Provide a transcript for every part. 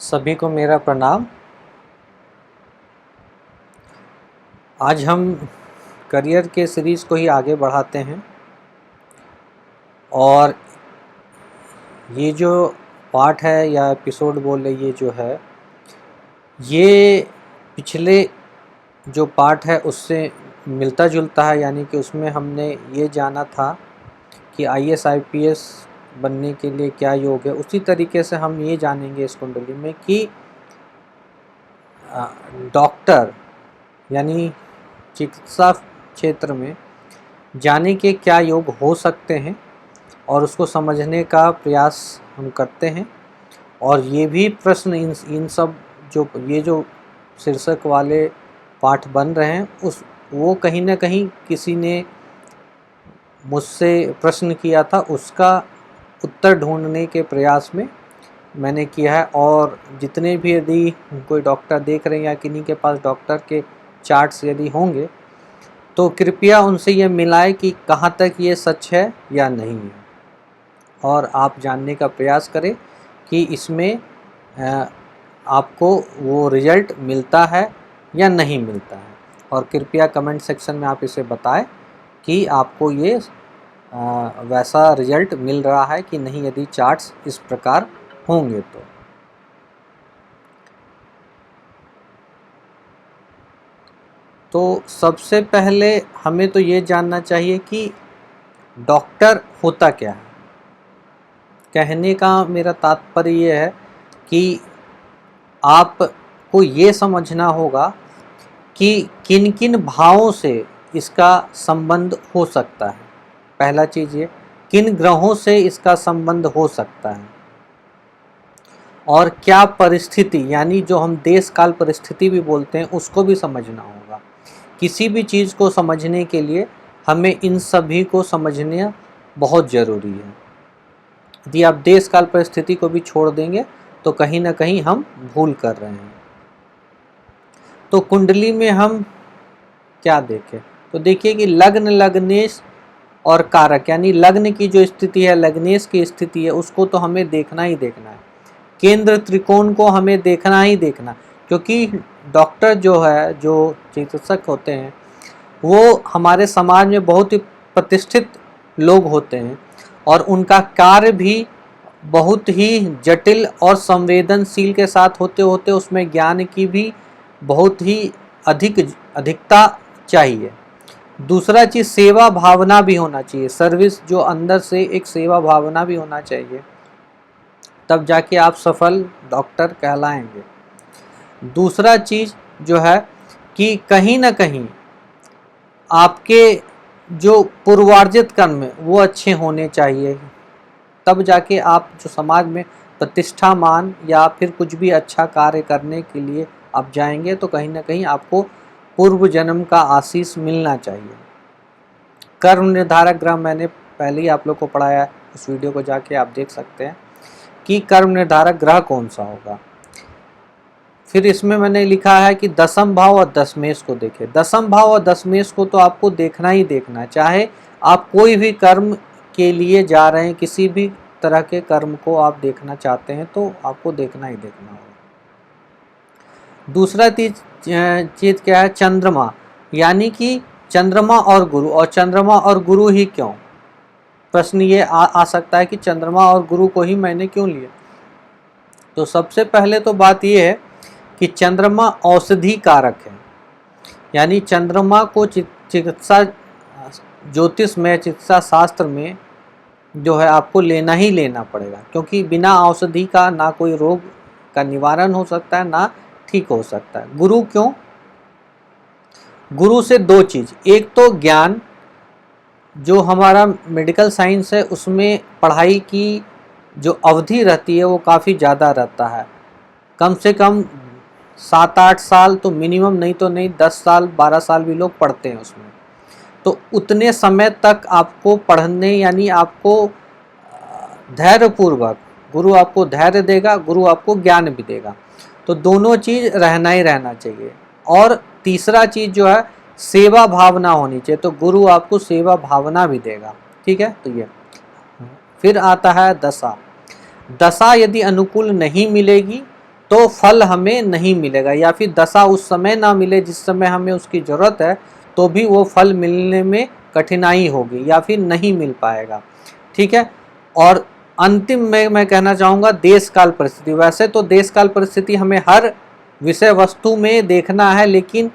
सभी को मेरा प्रणाम। आज हम करियर के सीरीज़ को ही आगे बढ़ाते हैं और ये जो पार्ट है या एपिसोड बोले ये जो है ये पिछले जो पार्ट है उससे मिलता जुलता है। यानी कि उसमें हमने ये जाना था कि IAS IPS बनने के लिए क्या योग है। उसी तरीके से हम ये जानेंगे इस कुंडली में कि डॉक्टर यानी चिकित्सा क्षेत्र में जाने के क्या योग हो सकते हैं और उसको समझने का प्रयास हम करते हैं। और ये भी प्रश्न इन सब जो शीर्षक वाले पाठ बन रहे हैं वो कहीं ना कहीं किसी ने मुझसे प्रश्न किया था, उसका उत्तर ढूंढने के प्रयास में मैंने किया है। और जितने भी यदि कोई डॉक्टर देख रहे हैं या किन्हीं के पास डॉक्टर के चार्ट्स यदि होंगे तो कृपया उनसे ये मिलाएं कि कहाँ तक ये सच है या नहीं है, और आप जानने का प्रयास करें कि इसमें आपको वो रिज़ल्ट मिलता है या नहीं मिलता है। और कृपया कमेंट सेक्शन में आप इसे बताएं कि आपको ये वैसा रिज़ल्ट मिल रहा है कि नहीं, यदि चार्ट्स इस प्रकार होंगे तो सबसे पहले हमें तो ये जानना चाहिए कि डॉक्टर होता क्या है। कहने का मेरा तात्पर्य ये है कि आपको ये समझना होगा कि किन किन भावों से इसका संबंध हो सकता है। पहला चीज़ ये, किन ग्रहों से इसका संबंध हो सकता है और क्या परिस्थिति, यानी जो हम देश काल परिस्थिति भी बोलते हैं, उसको भी समझना होगा। किसी भी चीज़ को समझने के लिए हमें इन सभी को समझना बहुत ज़रूरी है। यदि आप देश काल परिस्थिति को भी छोड़ देंगे तो कहीं ना कहीं हम भूल कर रहे हैं। तो कुंडली में हम क्या देखें, तो देखिए कि लग्न, लग्नेश और कारक, यानी लग्न की जो स्थिति है, लग्नेश की स्थिति है, उसको तो हमें देखना ही देखना है। केंद्र त्रिकोण को हमें देखना ही देखना, क्योंकि डॉक्टर जो है, जो चिकित्सक होते हैं, वो हमारे समाज में बहुत ही प्रतिष्ठित लोग होते हैं और उनका कार्य भी बहुत ही जटिल और संवेदनशील के साथ होते होते उसमें ज्ञान की भी बहुत ही अधिकता चाहिए। दूसरा चीज़, सेवा भावना भी होना चाहिए। सर्विस, जो अंदर से एक सेवा भावना भी होना चाहिए, तब जाके आप सफल डॉक्टर कहलाएंगे। दूसरा चीज़ जो है कि कहीं ना कहीं आपके जो पूर्वार्जित कर्म है वो अच्छे होने चाहिए, तब जाके आप जो समाज में प्रतिष्ठा मान या फिर कुछ भी अच्छा कार्य करने के लिए आप जाएंगे तो कहीं ना कहीं आपको पूर्व जन्म का आशीष मिलना चाहिए। कर्म निर्धारक ग्रह मैंने पहले ही आप लोग को पढ़ाया है, उस वीडियो को जाके आप देख सकते हैं कि कर्म निर्धारक ग्रह कौन सा होगा। फिर इसमें मैंने लिखा है कि दशम भाव और दशमेश को देखें। दशम भाव और दशमेश को तो आपको देखना ही देखना है, चाहे आप कोई भी कर्म के लिए जा रहे हैं, किसी भी तरह के कर्म को आप देखना चाहते हैं तो आपको देखना ही देखना होगा। दूसरा चीज़ क्या है, चंद्रमा, यानी कि चंद्रमा और गुरु। और चंद्रमा और गुरु ही क्यों, प्रश्न ये आ सकता है कि चंद्रमा और गुरु को ही मैंने क्यों लिया। तो सबसे पहले तो बात ये है कि चंद्रमा औषधि कारक है, यानी चंद्रमा को चिकित्सा ज्योतिष में, चिकित्सा शास्त्र में जो है आपको लेना ही लेना पड़ेगा, क्योंकि बिना औषधि का ना कोई रोग का निवारण हो सकता है ना ठीक हो सकता है। गुरु क्यों, गुरु से दो चीज़, एक तो ज्ञान, जो हमारा मेडिकल साइंस है उसमें पढ़ाई की जो अवधि रहती है वो काफ़ी ज़्यादा रहता है, कम से कम 7-8 साल तो मिनिमम, नहीं तो नहीं 10 साल 12 साल भी लोग पढ़ते हैं उसमें। तो उतने समय तक आपको पढ़ने, यानी आपको धैर्यपूर्वक, गुरु आपको धैर्य देगा, गुरु आपको ज्ञान भी देगा, तो दोनों चीज़ रहना ही रहना चाहिए। और तीसरा चीज़ जो है सेवा भावना होनी चाहिए, तो गुरु आपको सेवा भावना भी देगा। ठीक है, तो ये फिर आता है दशा। दशा यदि अनुकूल नहीं मिलेगी तो तो फल हमें नहीं मिलेगा, या फिर दशा उस समय ना मिले जिस समय हमें उसकी ज़रूरत है, तो भी वो फल मिलने में कठिनाई होगी या फिर नहीं मिल पाएगा। ठीक है। और अंतिम में मैं कहना चाहूँगा देश काल परिस्थिति। वैसे तो देश काल परिस्थिति हमें हर विषय वस्तु में देखना है, लेकिन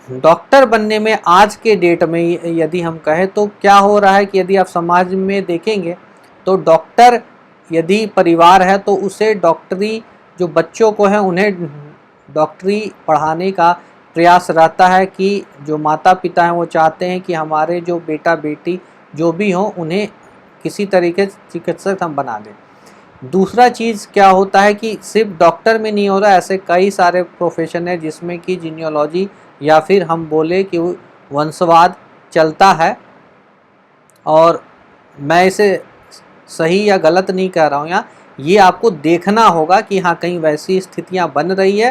डॉक्टर बनने में आज के डेट में यदि हम कहें तो क्या हो रहा है कि यदि आप समाज में देखेंगे तो डॉक्टर यदि परिवार है तो उसे डॉक्टरी, जो बच्चों को है उन्हें डॉक्टरी पढ़ाने का प्रयास रहता है कि जो माता पिता हैं वो चाहते हैं कि हमारे जो बेटा बेटी जो भी हों उन्हें किसी तरीके से चिकित्सक हम बना दें। दूसरा चीज़ क्या होता है कि सिर्फ डॉक्टर में नहीं हो रहा, ऐसे कई सारे प्रोफेशन है जिसमें कि जीनियोलॉजी या फिर हम बोले कि वंशवाद चलता है, और मैं इसे सही या गलत नहीं कह रहा हूँ। यहाँ ये आपको देखना होगा कि हाँ कहीं वैसी स्थितियाँ बन रही है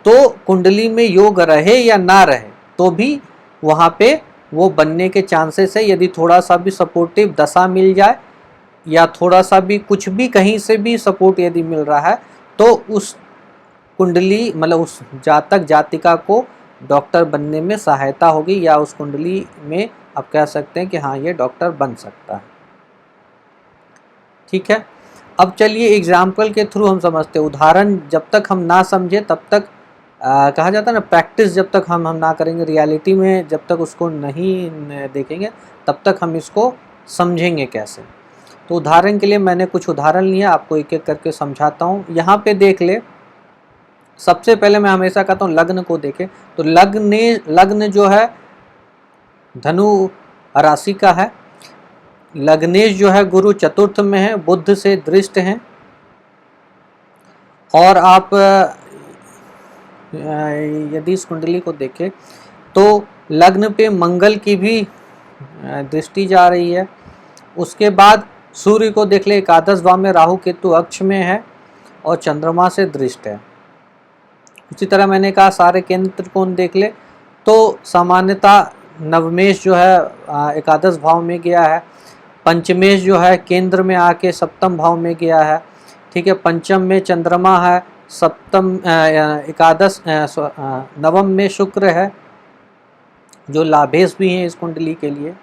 तो कुंडली में योग रहे या ना रहे तो भी वहाँ पे वो बनने के चांसेस है। यदि थोड़ा सा भी सपोर्टिव दशा मिल जाए या थोड़ा सा भी कुछ भी कहीं से भी सपोर्ट यदि मिल रहा है तो उस कुंडली मतलब उस जातक जातिका को डॉक्टर बनने में सहायता होगी, या उस कुंडली में आप कह सकते हैं कि हाँ ये डॉक्टर बन सकता है। ठीक है। अब चलिए एग्जाम्पल के थ्रू हम समझते हैं। उदाहरण जब तक हम ना समझे तब तक कहा जाता है ना, प्रैक्टिस जब तक हम ना करेंगे, रियलिटी में जब तक उसको नहीं देखेंगे तब तक हम इसको समझेंगे कैसे। तो उदाहरण के लिए मैंने कुछ उदाहरण लिया, आपको एक एक करके समझाता हूँ। यहाँ पे देख ले, सबसे पहले मैं हमेशा कहता हूँ लग्न को देखें। तो लग्न जो है धनु राशि का है। लग्नेश जो है गुरु चतुर्थ में है, बुध से दृष्ट हैं। और आप यदि इस कुंडली को देखें तो लग्न पे मंगल की भी दृष्टि जा रही है। उसके बाद सूर्य को देख ले, एकादश भाव में राहु केतु अक्ष में है और चंद्रमा से दृष्ट है। उसी तरह मैंने कहा सारे केंद्र त्रिकोण देख ले तो सामान्यतः नवमेश जो है एकादश भाव में गया है, पंचमेश जो है केंद्र में आके सप्तम भाव में गया है। ठीक है। पंचम में चंद्रमा है, सप्तम एकादश नवम में शुक्र है जो लाभेश भी हैं इस कुंडली के लिए।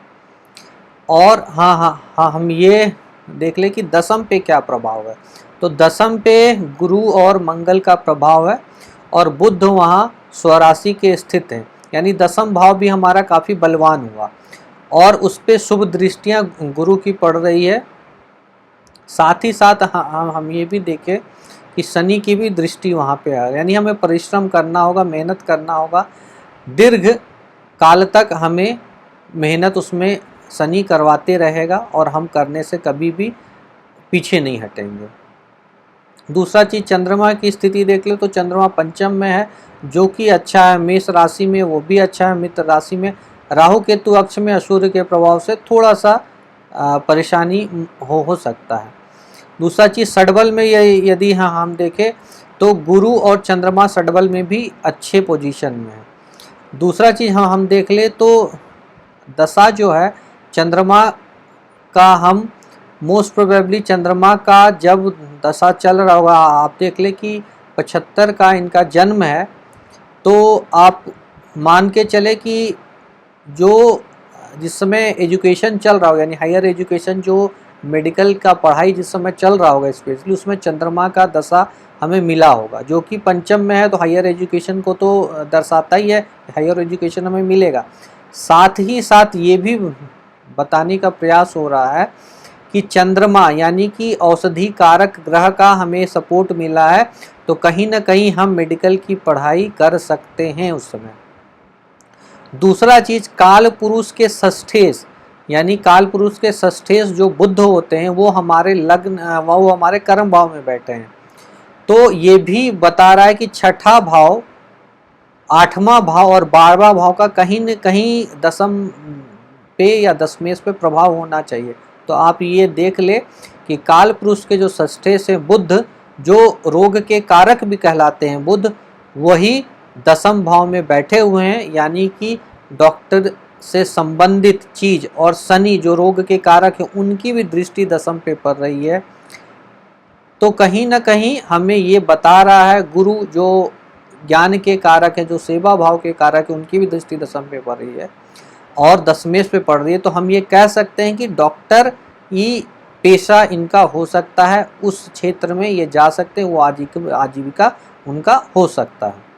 और हाँ हम ये देख ले कि दसम पे क्या प्रभाव है। तो दसम पे गुरु और मंगल का प्रभाव है और बुध वहाँ स्वराशि के स्थित है, यानी दसम भाव भी हमारा काफ़ी बलवान हुआ और उस पर शुभ दृष्टियाँ गुरु की पड़ रही है। साथ ही साथ हम ये भी देखें कि शनि की भी दृष्टि वहाँ पे है, यानी हमें परिश्रम करना होगा, मेहनत करना होगा। दीर्घ काल तक हमें मेहनत उसमें शनि करवाते रहेगा और हम करने से कभी भी पीछे नहीं हटेंगे। दूसरा चीज़ चंद्रमा की स्थिति देख लो तो चंद्रमा पंचम में है जो कि अच्छा है, मेष राशि में वो भी अच्छा है, मित्र राशि में। राहु केतु अक्ष में सूर्य के प्रभाव से थोड़ा सा परेशानी हो सकता है। दूसरा चीज़ षडबल में यदि हम देखें तो गुरु और चंद्रमा षडबल में भी अच्छे पोजीशन में है। दूसरा चीज़ हम देख ले तो दशा जो है चंद्रमा का, हम मोस्ट प्रोबेबली चंद्रमा का जब दशा चल रहा होगा, आप देख ले कि 75 का इनका जन्म है, तो आप मान के चले कि जो जिस समय एजुकेशन चल रहा होगा, यानी हायर एजुकेशन जो मेडिकल का पढ़ाई जिस समय चल रहा होगा स्पेशली, उसमें चंद्रमा का दशा हमें मिला होगा जो कि पंचम में है। तो हायर एजुकेशन को तो दर्शाता ही है, हायर एजुकेशन हमें मिलेगा। साथ ही साथ ये भी बताने का प्रयास हो रहा है कि चंद्रमा यानी कि औषधि कारक ग्रह का हमें सपोर्ट मिला है, तो कहीं ना कहीं हम मेडिकल की पढ़ाई कर सकते हैं उस समय। दूसरा चीज़ काल पुरुष के षष्ठेश, यानी काल पुरुष के षष्ठेश जो बुध होते हैं वो हमारे लग्न वो हमारे कर्म भाव में बैठे हैं। तो ये भी बता रहा है कि छठा भाव, आठवां भाव और 12वां भाव का कहीं न कहीं दसम पे या दशमेश पे प्रभाव होना चाहिए। तो आप ये देख ले कि काल पुरुष के जो षष्ठेश है बुध, जो रोग के कारक भी कहलाते हैं बुध, वही दसम भाव में बैठे हुए हैं, यानी कि डॉक्टर से संबंधित चीज, और शनि जो रोग के कारक है उनकी भी दृष्टि दसम पे पड़ रही है। तो कहीं ना कहीं हमें ये बता रहा है, गुरु जो ज्ञान के कारक है, जो सेवा भाव के कारक है, उनकी भी दृष्टि दशम पे पड़ रही है और दशमेश पे पड़ रही है। तो हम ये कह सकते हैं कि डॉक्टर ही पेशा इनका हो सकता है, उस क्षेत्र में ये जा सकते हैं, वो आजीविका उनका हो सकता है।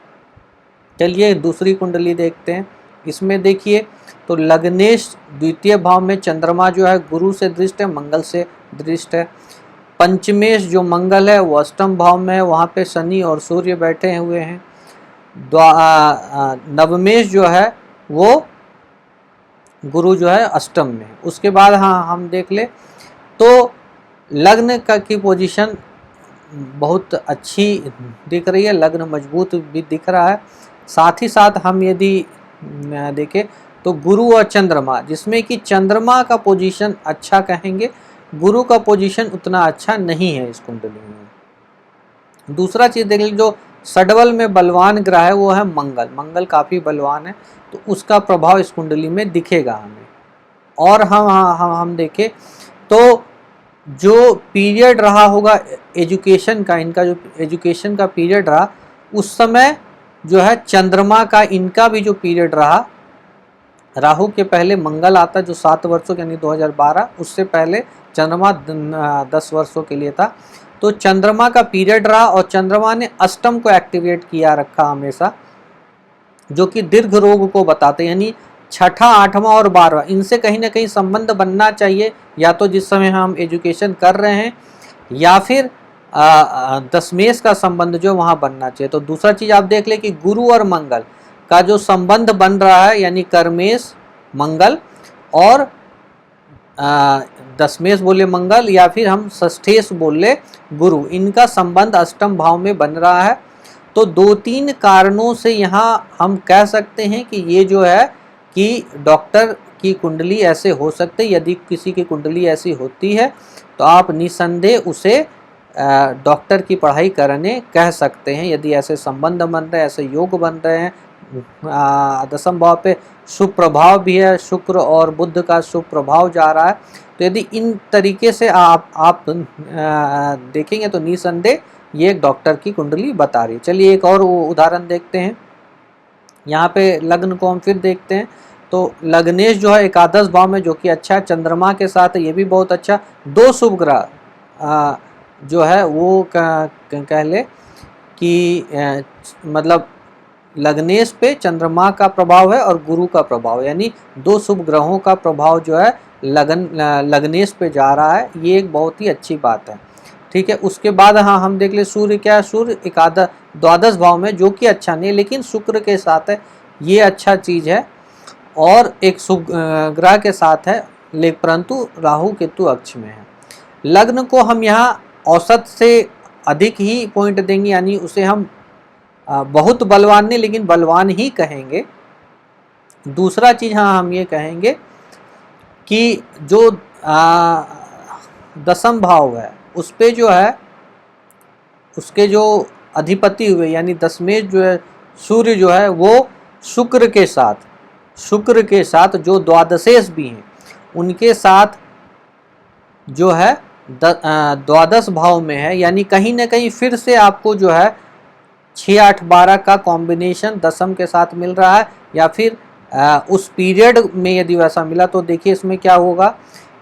चलिए दूसरी कुंडली देखते हैं। इसमें देखिए तो लग्नेश द्वितीय भाव में चंद्रमा जो है गुरु से दृष्ट है, मंगल से दृष्ट है। पंचमेश जो मंगल है वो अष्टम भाव में है, वहाँ पे शनि और सूर्य बैठे हुए हैं। नवमेश जो है वो गुरु जो है अष्टम में है। उसके बाद हाँ हम देख ले तो लग्न का की पोजीशन बहुत अच्छी दिख रही है, लग्न मजबूत भी दिख रहा है। साथ ही साथ हम यदि देखें तो गुरु और चंद्रमा, जिसमें कि चंद्रमा का पोजीशन अच्छा कहेंगे, गुरु का पोजीशन उतना अच्छा नहीं है इस कुंडली में। दूसरा चीज देख लीजिए, जो षडबल में बलवान ग्रह है वो है मंगल। मंगल काफी बलवान है, तो उसका प्रभाव इस कुंडली में दिखेगा हमें। और हम देखें तो जो पीरियड रहा होगा एजुकेशन का, इनका जो एजुकेशन का पीरियड रहा, उस समय जो है चंद्रमा का इनका भी जो पीरियड रहा, राहु के पहले मंगल आता जो 7 वर्षों यानी 2012, उससे पहले चंद्रमा 10 वर्षों के लिए था। तो चंद्रमा का पीरियड रहा और चंद्रमा ने अष्टम को एक्टिवेट किया रखा हमेशा, जो कि दीर्घ रोग को बताते हैं, यानी छठा, आठवां और 12वां, इनसे कहीं ना कहीं संबंध बनना चाहिए, या तो जिस समय हम एजुकेशन कर रहे हैं या फिर दशमेश का संबंध जो वहाँ बनना चाहिए। तो दूसरा चीज आप देख ले कि गुरु और मंगल का जो संबंध बन रहा है, यानी कर्मेश मंगल और दशमेश बोले मंगल या फिर हम षष्ठेश बोले गुरु, इनका संबंध अष्टम भाव में बन रहा है। तो 2-3 कारणों से यहाँ हम कह सकते हैं कि ये जो है कि डॉक्टर की कुंडली ऐसे हो सकते। यदि किसी की कुंडली ऐसी होती है तो आप निसंदेह उसे डॉक्टर की पढ़ाई करने कह सकते हैं, यदि ऐसे संबंध बन रहे हैं, ऐसे योग बन रहे हैं। दशम भाव पे शुभ प्रभाव भी है, शुक्र और बुध का शुभ प्रभाव जा रहा है। तो यदि इन तरीके से आप देखेंगे तो निसंदेह ये एक डॉक्टर की कुंडली बता रही है। चलिए एक और उदाहरण देखते हैं। यहाँ पे लग्न को हम फिर देखते हैं। तो लग्नेश जो है एकादश भाव में, जो कि अच्छा है, चंद्रमा के साथ ये भी बहुत अच्छा। 2 शुभ ग्रह जो है वो कह ले कि मतलब लग्नेश पे चंद्रमा का प्रभाव है और गुरु का प्रभाव, यानी 2 शुभ ग्रहों का प्रभाव जो है लग्नेश पे जा रहा है। ये एक बहुत ही अच्छी बात है, ठीक है। उसके बाद हाँ हम देख ले सूर्य क्या है, सूर्य द्वादश भाव में, जो कि अच्छा नहीं, लेकिन शुक्र के साथ है, ये अच्छा चीज है। और एक शुभ ग्रह के साथ है, लेकिन परंतु राहु केतु अक्ष में है। लग्न को हम यहाँ औसत से अधिक ही पॉइंट देंगे, यानी उसे हम बहुत बलवान नहीं लेकिन बलवान ही कहेंगे। दूसरा चीज हाँ हम ये कहेंगे कि जो दशम भाव है उस पे जो है उसके जो अधिपति हुए, यानी दशमेश जो है सूर्य जो है वो शुक्र के साथ जो द्वादशेश भी हैं उनके साथ जो है द्वादश भाव में है, यानी कहीं ना कहीं फिर से आपको जो है 6, 8, 12 का कॉम्बिनेशन दशम के साथ मिल रहा है, या फिर उस पीरियड में यदि वैसा मिला तो देखिए इसमें क्या होगा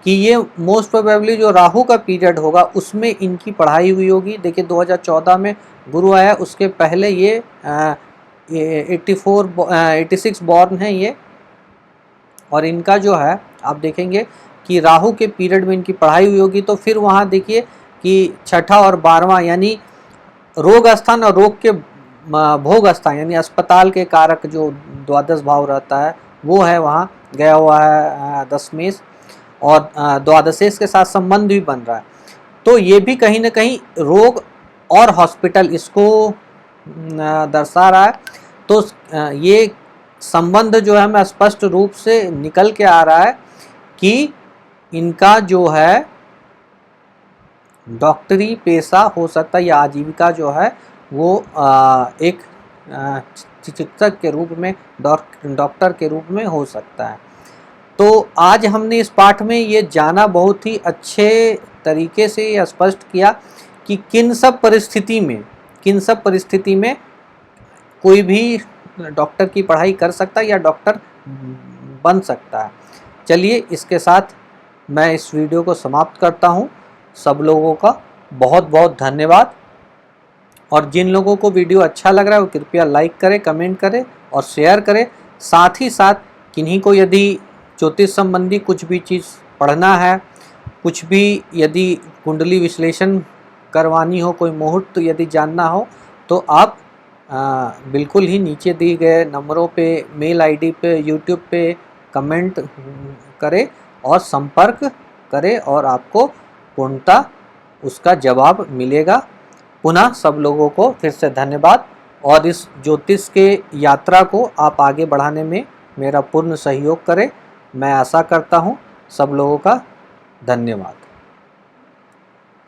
कि ये मोस्ट प्रोबेबली जो राहु का पीरियड होगा उसमें इनकी पढ़ाई हुई होगी। देखिए 2014 में गुरु आया, उसके पहले ये 86 बॉर्न है ये, और इनका जो है आप देखेंगे कि राहु के पीरियड में इनकी पढ़ाई हुई होगी। तो फिर वहाँ देखिए कि छठा और 12वां, यानी रोग स्थान और रोग के भोग स्थान, यानी अस्पताल के कारक जो द्वादश भाव रहता है वो है, वहाँ गया हुआ है दशमेश, और द्वादशेश के साथ संबंध भी बन रहा है। तो ये भी कहीं ना कहीं रोग और हॉस्पिटल इसको दर्शा रहा है। तो ये संबंध जो है हमें स्पष्ट रूप से निकल के आ रहा है कि इनका जो है डॉक्टरी पेशा हो सकता है, या आजीविका जो है वो एक चिकित्सक के रूप में, डॉक्टर के रूप में हो सकता है। तो आज हमने इस पाठ में ये जाना, बहुत ही अच्छे तरीके से ये स्पष्ट किया कि किन सब परिस्थिति में कोई भी डॉक्टर की पढ़ाई कर सकता है या डॉक्टर बन सकता है। चलिए, इसके साथ मैं इस वीडियो को समाप्त करता हूँ। सब लोगों का बहुत बहुत धन्यवाद। और जिन लोगों को वीडियो अच्छा लग रहा है वो कृपया लाइक करें, कमेंट करें और शेयर करें। साथ ही साथ किन्हीं को यदि ज्योतिष संबंधी कुछ भी चीज़ पढ़ना है, कुछ भी यदि कुंडली विश्लेषण करवानी हो, कोई मुहूर्त यदि जानना हो, तो आप बिल्कुल ही नीचे दिए गए नंबरों पे, मेल आईडी पे, यूट्यूब पे कमेंट करें और संपर्क करें और आपको पूर्णतः उसका जवाब मिलेगा। पुनः सब लोगों को फिर से धन्यवाद और इस ज्योतिष के यात्रा को आप आगे बढ़ाने में मेरा पूर्ण सहयोग करें। मैं आशा करता हूँ। सब लोगों का धन्यवाद।